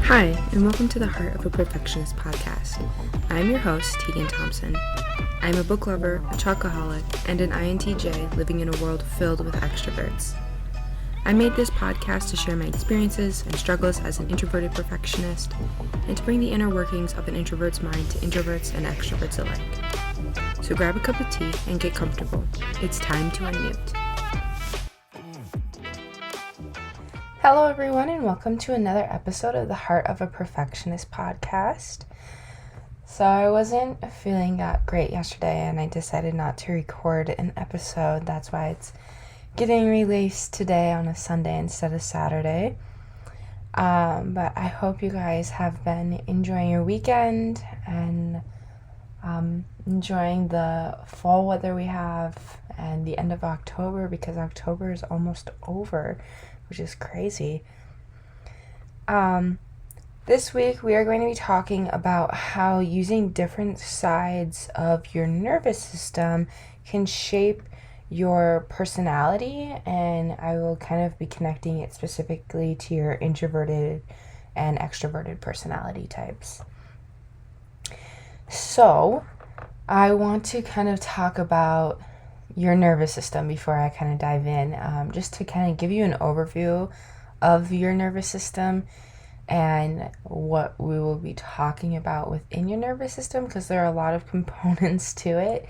Hi, and welcome to the Heart of a Perfectionist podcast. I'm your host, Tegan Thompson. I'm a book lover, a chocoholic, and an INTJ living in a world filled with extroverts. I made this podcast to share my experiences and struggles as an introverted perfectionist, and to bring the inner workings of an introvert's mind to introverts and extroverts alike. So grab a cup of tea and get comfortable. It's time to unmute. Hello everyone, and welcome to another episode of the Heart of a Perfectionist podcast. So I wasn't feeling that great yesterday, and I decided not to record an episode. That's why it's getting released today on a Sunday instead of Saturday. But I hope you guys have been enjoying your weekend and enjoying the fall weather we have and the end of October, because October is almost over, which is crazy. This week we are going to be talking about how using different sides of your nervous system can shape your personality, and I will kind of be connecting it specifically to your introverted and extroverted personality types. So I want to kind of talk about your nervous system before I kind of dive in, just to kind of give you an overview of your nervous system and what we will be talking about within your nervous system, because there are a lot of components to it,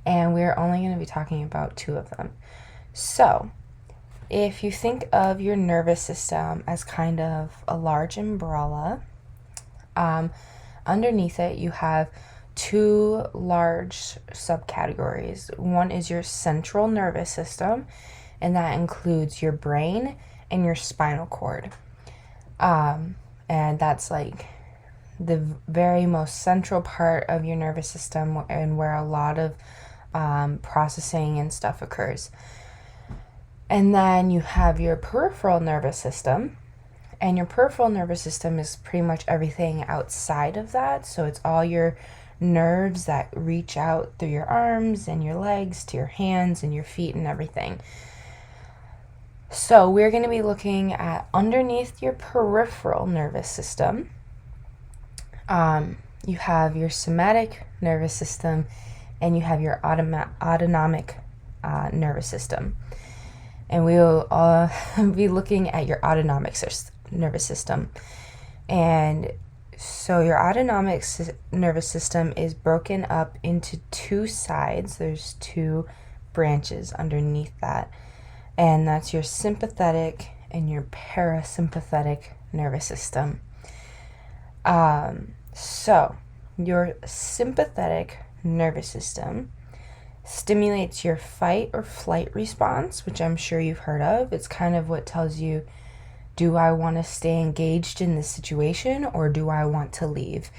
and we're only going to be talking about two of them. So if you think of your nervous system as kind of a large umbrella, underneath it you have two large subcategories. One is your central nervous system, and that includes your brain and your spinal cord. And that's like the very most central part of your nervous system, and where a lot of processing and stuff occurs. And then you have your peripheral nervous system, and your peripheral nervous system is pretty much everything outside of that. So it's all your nerves that reach out through your arms and your legs to your hands and your feet and everything. So we're going to be looking at underneath your peripheral nervous system. You have your somatic nervous system, and you have your autonomic nervous system. And we will be looking at your autonomic nervous system. And so your autonomic nervous system is broken up into two sides. There's two branches underneath that. And that's your sympathetic and your parasympathetic nervous system. So your sympathetic nervous system stimulates your fight or flight response, which I'm sure you've heard of. It's kind of what tells you, do I want to stay engaged in this situation, or do I want to leave?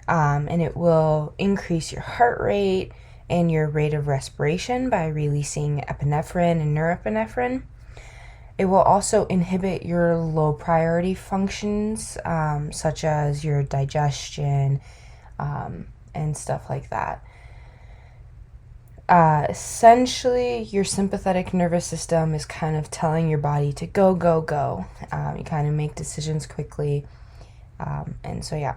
And it will increase your heart rate and your rate of respiration by releasing epinephrine and norepinephrine. It will also inhibit your low priority functions, such as your digestion and stuff like that. Essentially, your sympathetic nervous system is kind of telling your body to go, go, go. You kind of make decisions quickly. And so, yeah.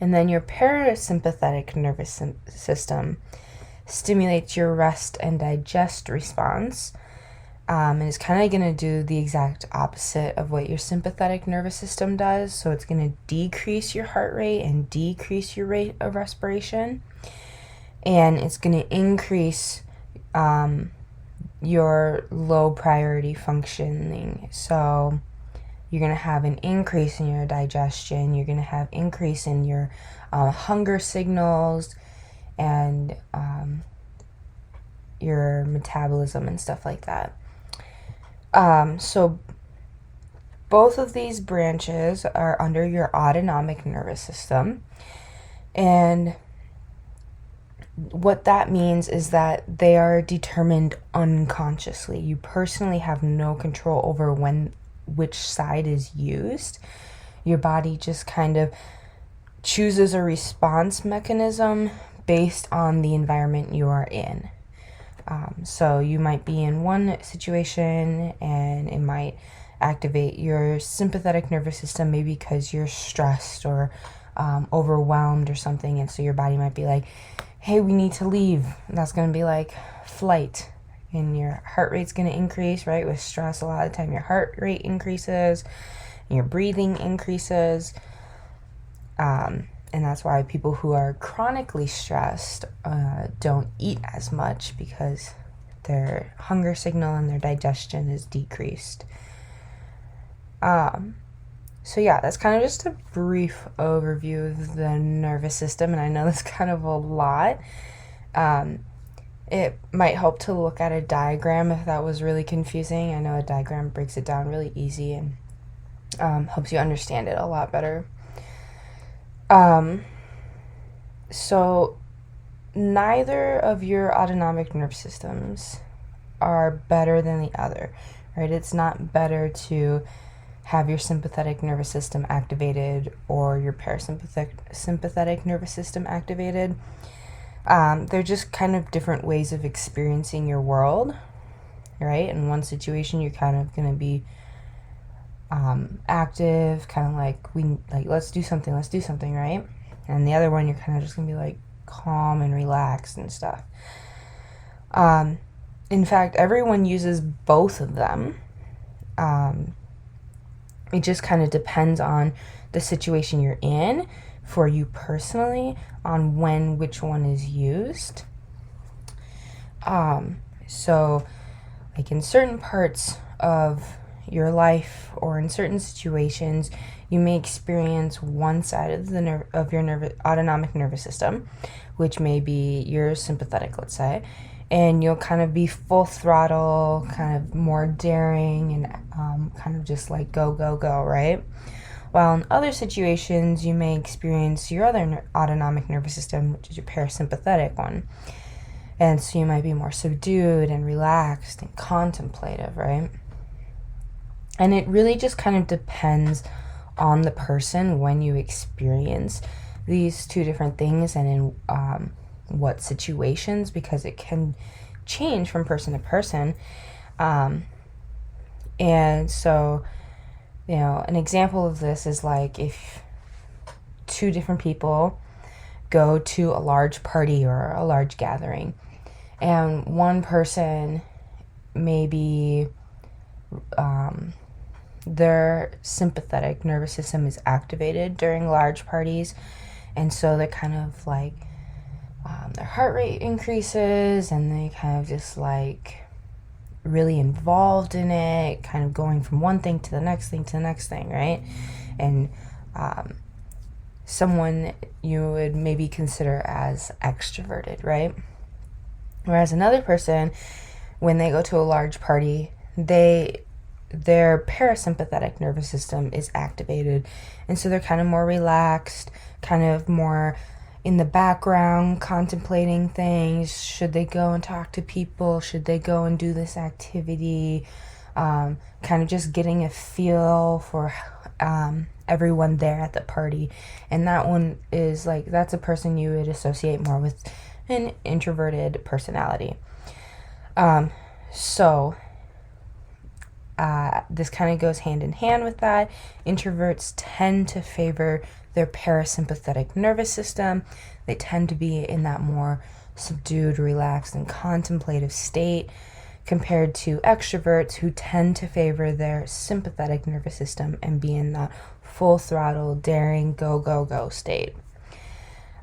And then your parasympathetic nervous system stimulates your rest and digest response. And it's kind of going to do the exact opposite of what your sympathetic nervous system does. So it's going to decrease your heart rate and decrease your rate of respiration. And it's going to increase your low priority functioning. So you're going to have an increase in your digestion. You're going to have increase in your hunger signals and your metabolism and stuff like that. So both of these branches are under your autonomic nervous system. And what that means is that they are determined unconsciously. You personally have no control over which side is used. Your body just kind of chooses a response mechanism based on the environment you are in. So you might be in one situation and it might activate your sympathetic nervous system, maybe because you're stressed or overwhelmed or something, and so your body might be like, hey, we need to leave. And that's going to be like flight, and your heart rate's going to increase, right? With stress, a lot of the time your heart rate increases, and your breathing increases, and that's why people who are chronically stressed don't eat as much, because their hunger signal and their digestion is decreased. So yeah, that's kind of just a brief overview of the nervous system, and I know that's kind of a lot. It might help to look at a diagram if that was really confusing. I know a diagram breaks it down really easy and helps you understand it a lot better. So neither of your autonomic nerve systems are better than the other, right? It's not better to have your sympathetic nervous system activated or your parasympathetic nervous system activated. They're just kind of different ways of experiencing your world, right? In one situation, you're kind of going to be active, kind of like let's do something, right? And the other one, you're kind of just going to be like calm and relaxed and stuff. In fact, everyone uses both of them. It just kind of depends on the situation you're in for you personally on when which one is used. So like in certain parts of your life or in certain situations, you may experience one side of your autonomic nervous system, which may be your sympathetic, let's say, and you'll kind of be full throttle, kind of more daring, and kind of just like go, right? While in other situations, you may experience your other autonomic nervous system, which is your parasympathetic one. And so you might be more subdued and relaxed and contemplative, right? And it really just kind of depends on the person when you experience these two different things and in what situations, because it can change from person to person. And so, you know, an example of this is like if two different people go to a large party or a large gathering, and one person maybe their sympathetic nervous system is activated during large parties, and so they're kind of like their heart rate increases and they kind of just like really involved in it, kind of going from one thing to the next thing, right? And someone you would maybe consider as extroverted, right? Whereas another person, when they go to a large party, their parasympathetic nervous system is activated, and so they're kind of more relaxed, kind of more in the background, contemplating things. Should they go and talk to people? Should they go and do this activity? Kind of just getting a feel for everyone there at the party. And that one is like, that's a person you would associate more with an introverted personality. So this kind of goes hand in hand with that. Introverts tend to favor their parasympathetic nervous system. They tend to be in that more subdued, relaxed, and contemplative state, compared to extroverts who tend to favor their sympathetic nervous system and be in that full throttle, daring, go state.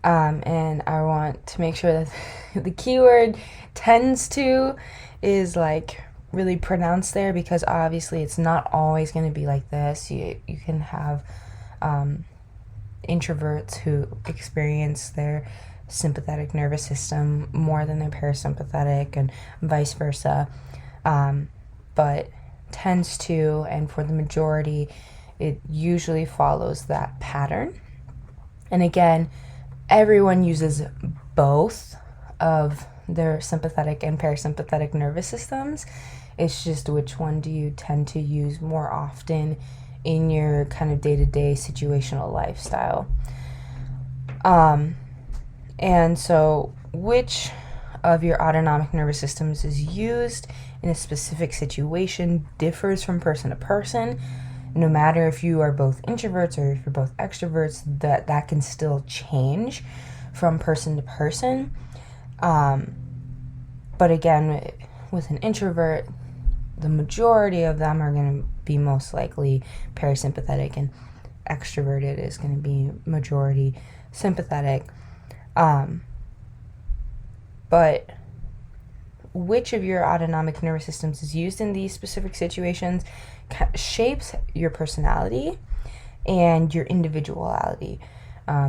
And I want to make sure that the keyword tends to is like really pronounced there, because obviously it's not always going to be like this. You can have introverts who experience their sympathetic nervous system more than their parasympathetic, and vice versa. But tends to, and for the majority, it usually follows that pattern. And again, everyone uses both of their sympathetic and parasympathetic nervous systems. It's just which one do you tend to use more often in your kind of day-to-day situational lifestyle. And so which of your autonomic nervous systems is used in a specific situation differs from person to person. No matter if you are both introverts or if you're both extroverts, that can still change from person to person. But again, with an introvert, the majority of them are going to be most likely parasympathetic, and extroverted is going to be majority sympathetic. But which of your autonomic nervous systems is used in these specific situations shapes your personality and your individuality,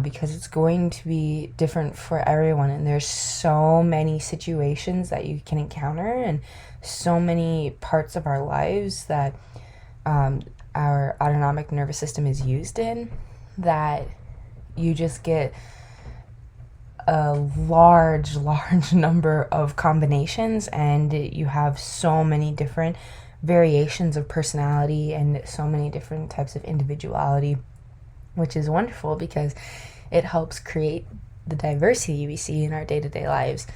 because it's going to be different for everyone. And there's so many situations that you can encounter and so many parts of our lives that our autonomic nervous system is used in, that you just get a large number of combinations, and you have so many different variations of personality and so many different types of individuality, which is wonderful because it helps create the diversity we see in our day-to-day lives.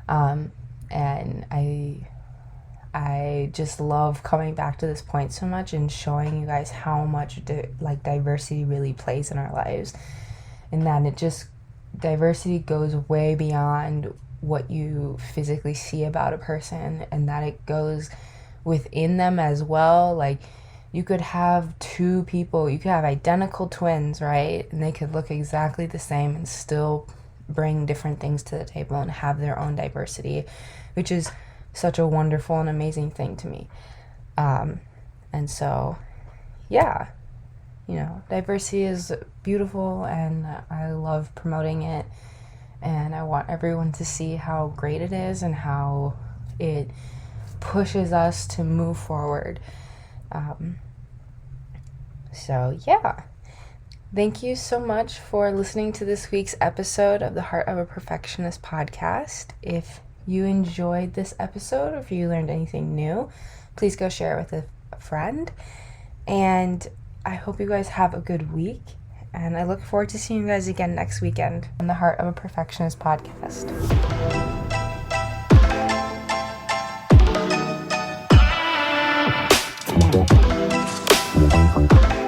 And I just love coming back to this point so much and showing you guys how much diversity really plays in our lives, and that diversity goes way beyond what you physically see about a person, and that it goes within them as well. Like, you could have two people, you could have identical twins, right? And they could look exactly the same and still bring different things to the table and have their own diversity, which is such a wonderful and amazing thing to me. And so, yeah, diversity is beautiful, and I love promoting it, and I want everyone to see how great it is and how it pushes us to move forward. So yeah, thank you so much for listening to this week's episode of the Heart of a Perfectionist podcast. If you enjoyed this episode, or if you learned anything new, please go share it with a friend. And I hope you guys have a good week, and I look forward to seeing you guys again next weekend on the Heart of a Perfectionist podcast. Come on.